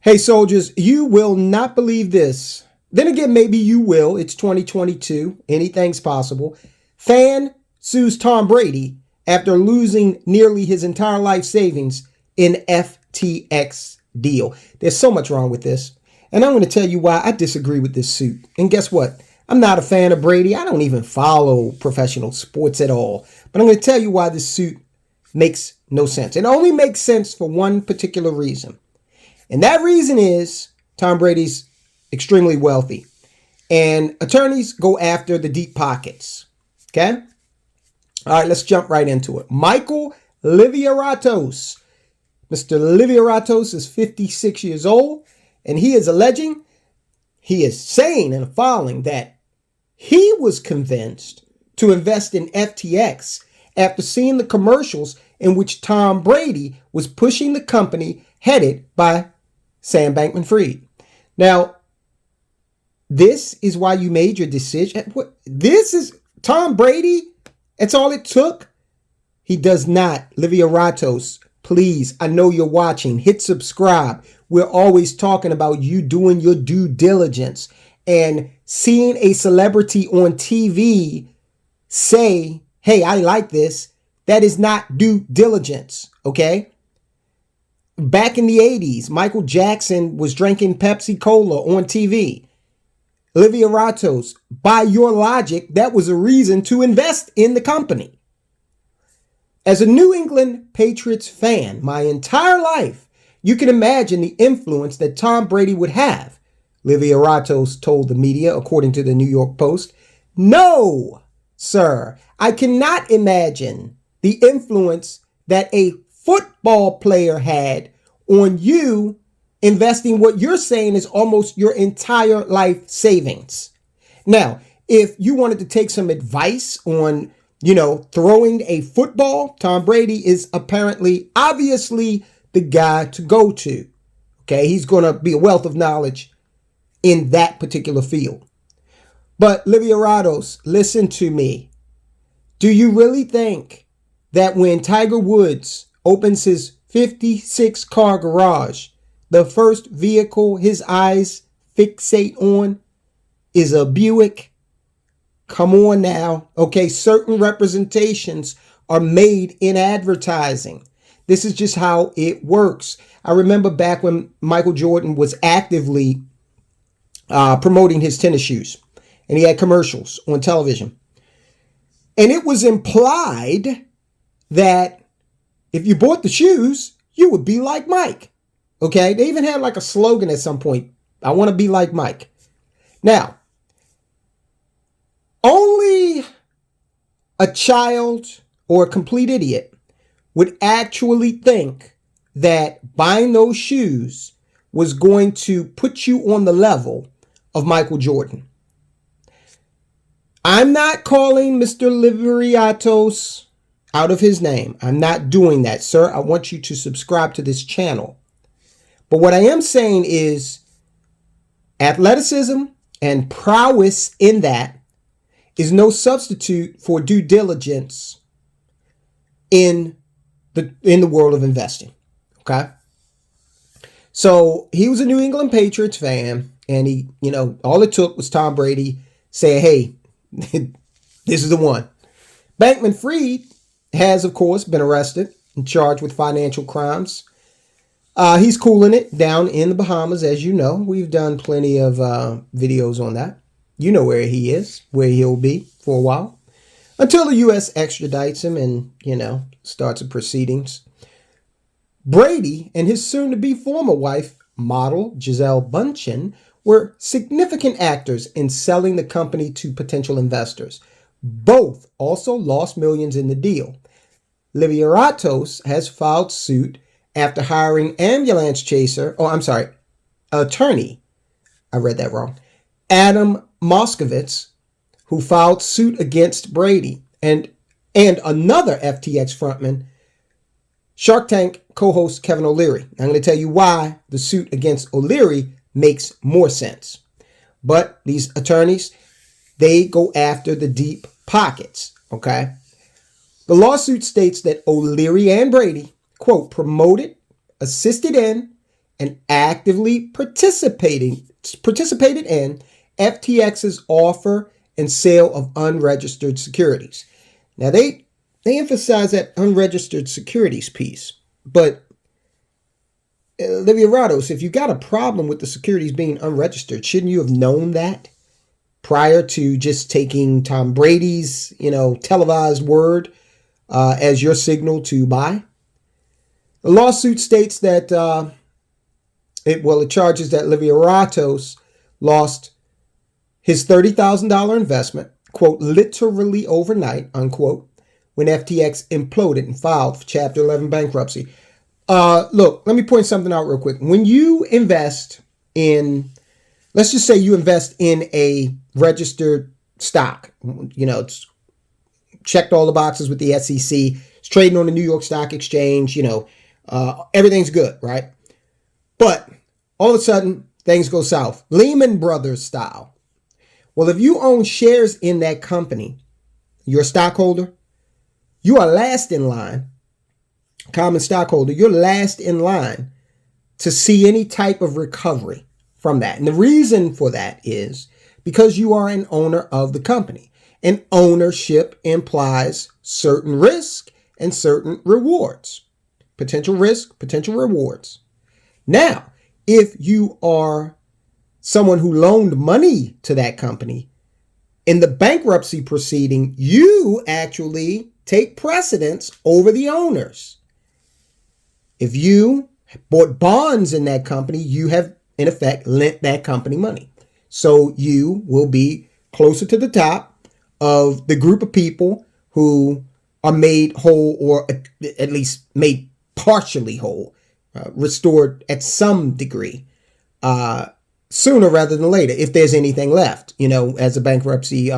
Hey, soldiers, you will not believe this. Then again, maybe you will. It's 2022. Anything's possible. Fan sues Tom Brady after losing nearly his entire life savings in FTX deal. There's so much wrong with this. And I'm going to tell you why I disagree with this suit. And guess what? I'm not a fan of Brady. I don't even follow professional sports at all. But I'm going to tell you why this suit makes no sense. It only makes sense for one particular reason. And that reason is Tom Brady's extremely wealthy. And attorneys go after the deep pockets. Okay? All right, let's jump right into it. Michael Liviaratos. Mr. Liviaratos is 56 years old. And he is saying in a filing that he was convinced to invest in FTX after seeing the commercials in which Tom Brady was pushing the company headed by Sam Bankman-Fried. Now, this is why you made your decision. This is Tom Brady. That's all it took. He does not. Liviaratos, please, I know you're watching. Hit subscribe. We're always talking about you doing your due diligence and seeing a celebrity on TV say, hey, I like this. That is not due diligence, okay? Back in the 80s, Michael Jackson was drinking Pepsi Cola on TV. Liviaratos, by your logic, that was a reason to invest in the company. As a New England Patriots fan, my entire life, you can imagine the influence that Tom Brady would have, Liviaratos told the media, according to the New York Post. No, sir, I cannot imagine the influence that a football player had on you investing what you're saying is almost your entire life savings. Now, if you wanted to take some advice on, throwing a football, Tom Brady is obviously the guy to go to. Okay, he's going to be a wealth of knowledge in that particular field. But Liviaratos, listen to me. Do you really think that when Tiger Woods opens his 56 car garage, the first vehicle his eyes fixate on is a Buick? Come on now. Okay, certain representations are made in advertising. This is just how it works. I remember back when Michael Jordan was actively promoting his tennis shoes, and he had commercials on television. And it was implied that if you bought the shoes, you would be like Mike. Okay? They even had like a slogan at some point. I want to be like Mike. Now, only a child or a complete idiot would actually think that buying those shoes was going to put you on the level of Michael Jordan. I'm not calling Mr. Liviaratos out of his name. I'm not doing that, sir. I want you to subscribe to this channel. But what I am saying is athleticism and prowess in that is no substitute for due diligence in the world of investing. Okay? So he was a New England Patriots fan, and he, all it took was Tom Brady saying, hey, this is the one. Bankman-Fried has, of course, been arrested and charged with financial crimes. He's cooling it down in the Bahamas, as you know. We've done plenty of videos on that. You know where he is, where he'll be for a while, until the U.S. extradites him and, starts the proceedings. Brady and his soon-to-be former wife, model Gisele Bündchen, were significant actors in selling the company to potential investors. Both also lost millions in the deal. Liviaratos has filed suit after hiring attorney, I read that wrong, Adam Moskowitz, who filed suit against Brady and another FTX frontman, Shark Tank co-host Kevin O'Leary. I'm going to tell you why the suit against O'Leary makes more sense. But these attorneys, they go after the deep pockets, okay? The lawsuit states that O'Leary and Brady, quote, promoted, assisted in, and actively participated in FTX's offer and sale of unregistered securities. Now, they emphasize that unregistered securities piece, but Olivia Rados, if you got a problem with the securities being unregistered, shouldn't you have known that prior to just taking Tom Brady's, televised word as your signal to buy? The lawsuit states that it charges that Olivia Rados lost his $30,000 investment, quote, literally overnight, unquote, when FTX imploded and filed for Chapter 11 bankruptcy. Look, let me point something out real quick. When you invest in, let's just say you invest in a registered stock, it's checked all the boxes with the SEC, it's trading on the New York Stock Exchange, everything's good, right? But all of a sudden, things go south. Lehman Brothers style. Well, if you own shares in that company, you're a stockholder, you are last in line, common stockholder, you're last in line to see any type of recovery from that. And the reason for that is because you are an owner of the company. And ownership implies certain risk and certain rewards. Potential risk, potential rewards. Now, if you are someone who loaned money to that company, in the bankruptcy proceeding, you actually take precedence over the owners. If you bought bonds in that company, you have, in effect, lent that company money. So you will be closer to the top of the group of people who are made whole, or at least made partially whole, restored at some degree, sooner rather than later, if there's anything left, as the bankruptcy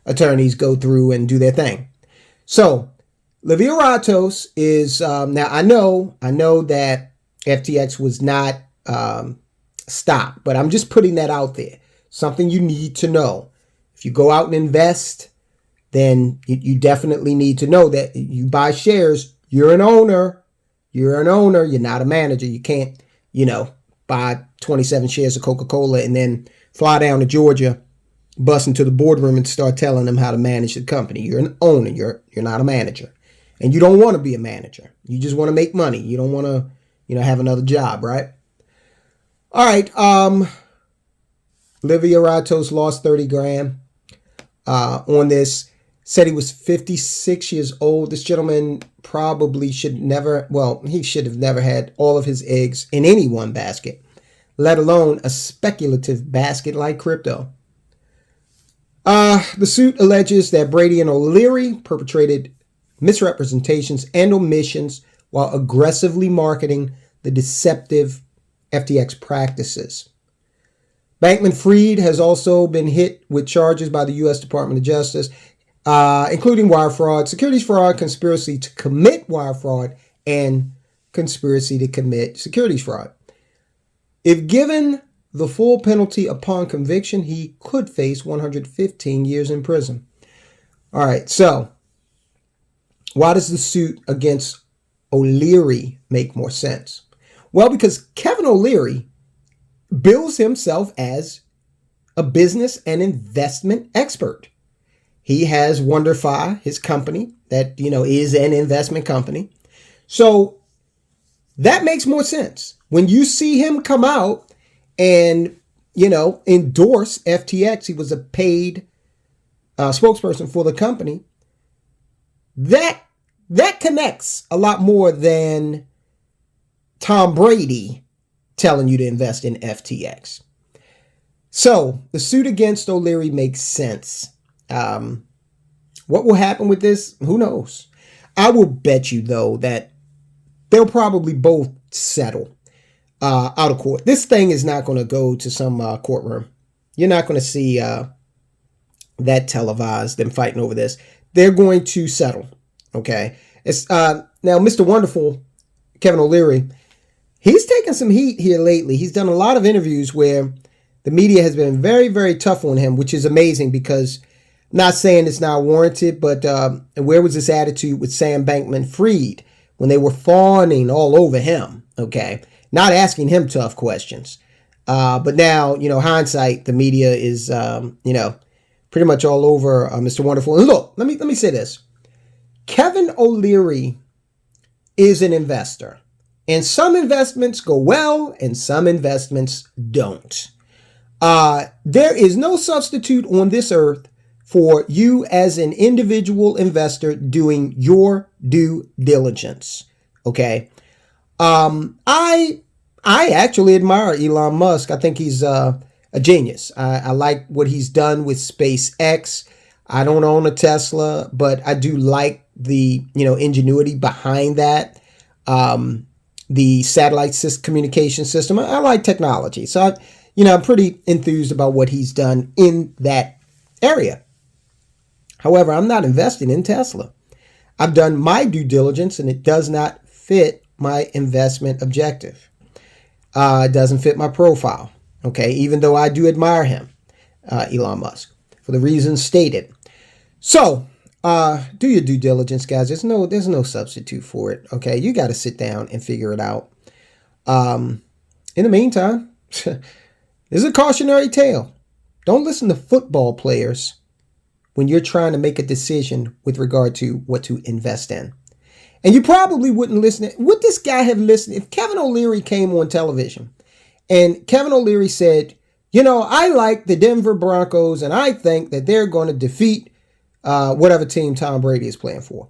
attorneys go through and do their thing. So Olivia Rados is, now I know that FTX was not stopped, but I'm just putting that out there. Something you need to know. If you go out and invest, then you definitely need to know that you buy shares, you're an owner. You're an owner. You're not a manager. You can't, buy 27 shares of Coca-Cola and then fly down to Georgia, bust into the boardroom and start telling them how to manage the company. You're an owner. You're not a manager. And you don't want to be a manager. You just want to make money. You don't want to, have another job, right? All right. Olivia Rados lost 30 grand on this. Said he was 56 years old. This gentleman probably he should have never had all of his eggs in any one basket, let alone a speculative basket like crypto. The suit alleges that Brady and O'Leary perpetrated misrepresentations and omissions while aggressively marketing the deceptive FTX practices. Bankman-Fried has also been hit with charges by the U.S. Department of Justice, including wire fraud, securities fraud, conspiracy to commit wire fraud, and conspiracy to commit securities fraud. If given the full penalty upon conviction, he could face 115 years in prison. All right, so why does the suit against O'Leary make more sense? Well, because Kevin O'Leary bills himself as a business and investment expert. He has WonderFi, his company that, is an investment company. So that makes more sense. When you see him come out and, endorse FTX, he was a paid spokesperson for the company. That connects a lot more than Tom Brady telling you to invest in FTX. So the suit against O'Leary makes sense. What will happen with this? Who knows? I will bet you, though, that they'll probably both settle out of court. This thing is not going to go to some courtroom. You're not going to see that televised, them fighting over this. They're going to settle. Okay. It's now Mr. Wonderful, Kevin O'Leary. He's taken some heat here lately. He's done a lot of interviews where the media has been very, very tough on him, which is amazing because I'm not saying it's not warranted, but where was this attitude with Sam Bankman-Fried when they were fawning all over him? Okay. not asking him tough questions. But now, hindsight, the media is, pretty much all over Mr. Wonderful. And look, let me say this. Kevin O'Leary is an investor. And some investments go well and some investments don't. There is no substitute on this earth for you as an individual investor doing your due diligence. Okay. I actually admire Elon Musk. I think he's a genius. I like what he's done with SpaceX. I don't own a Tesla, but I do like the ingenuity behind that. The satellite communication system. I like technology, so I'm pretty enthused about what he's done in that area. However, I'm not investing in Tesla. I've done my due diligence, and it does not fit my investment objective. It doesn't fit my profile. Okay, even though I do admire him, Elon Musk, for the reasons stated. So, do your due diligence, guys. There's no substitute for it. Okay, you got to sit down and figure it out. In the meantime, this is a cautionary tale. Don't listen to football players when you're trying to make a decision with regard to what to invest in. And you probably wouldn't listen. Would this guy have listened if Kevin O'Leary came on television and Kevin O'Leary said, I like the Denver Broncos and I think that they're going to defeat whatever team Tom Brady is playing for.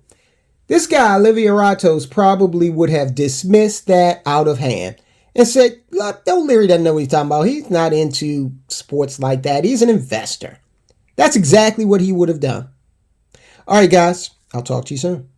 This guy, Olivier Ratos, probably would have dismissed that out of hand and said, look, O'Leary doesn't know what he's talking about. He's not into sports like that. He's an investor. That's exactly what he would have done. All right, guys, I'll talk to you soon.